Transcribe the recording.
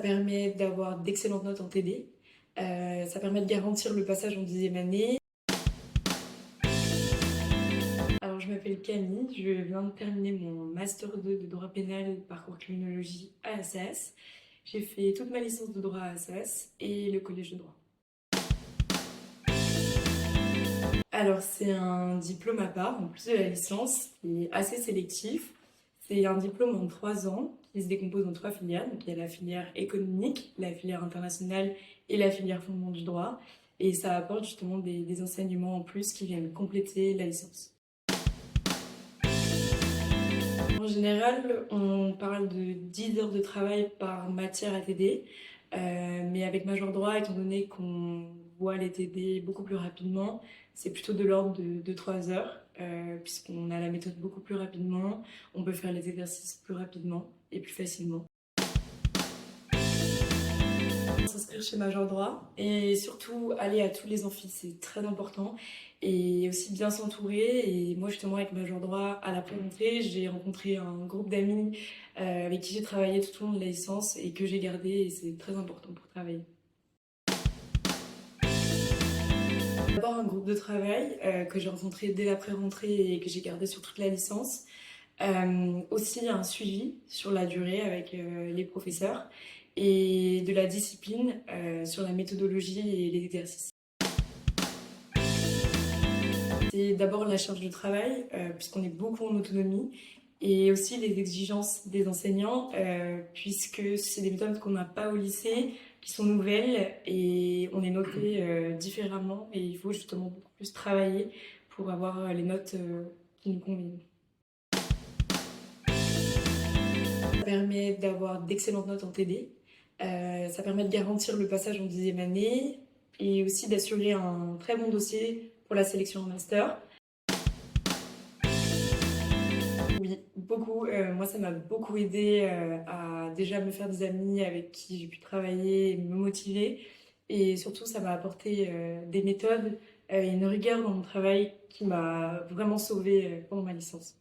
Ça permet d'avoir d'excellentes notes en TD. Ça permet de garantir le passage en 10e année. Alors, je m'appelle Camille, je viens de terminer mon Master 2 de droit pénal parcours criminologie à ASAS. J'ai fait toute ma licence de droit à ASAS et le collège de droit. Alors, c'est un diplôme à part, en plus de la licence, qui est assez sélectif. C'est un diplôme en 3 ans qui se décompose en 3 filières. Donc, il y a la filière économique, la filière internationale et la filière fondement du droit. Et ça apporte justement des enseignements en plus qui viennent compléter la licence. En général, on parle de 10 heures de travail par matière à TD, mais avec Major Droit, étant donné qu'on voit les TD beaucoup plus rapidement, c'est plutôt de l'ordre de 3 heures, puisqu'on a la méthode beaucoup plus rapidement, on peut faire les exercices plus rapidement et plus facilement. S'inscrire chez Major Droit et surtout aller à tous les amphis, c'est très important et aussi bien s'entourer. Et moi justement avec Major Droit à la rentrée, j'ai rencontré un groupe d'amis avec qui j'ai travaillé tout au long de la licence et que j'ai gardé et c'est très important pour travailler. D'abord un groupe de travail que j'ai rencontré dès la pré-rentrée et que j'ai gardé sur toute la licence. Aussi un suivi sur la durée avec les professeurs et de la discipline sur la méthodologie et les exercices. C'est d'abord la charge de travail, puisqu'on est beaucoup en autonomie, et aussi les exigences des enseignants, puisque c'est des méthodes qu'on n'a pas au lycée, qui sont nouvelles, et on est noté différemment, et il faut justement beaucoup plus travailler pour avoir les notes qui nous conviennent. Ça permet d'avoir d'excellentes notes en TD. Ça permet de garantir le passage en 10e année et aussi d'assurer un très bon dossier pour la sélection en master. Oui, beaucoup. Moi, ça m'a beaucoup aidé à déjà me faire des amis avec qui j'ai pu travailler, me motiver. Et surtout, ça m'a apporté des méthodes et une rigueur dans mon travail qui m'a vraiment sauvée pendant ma licence.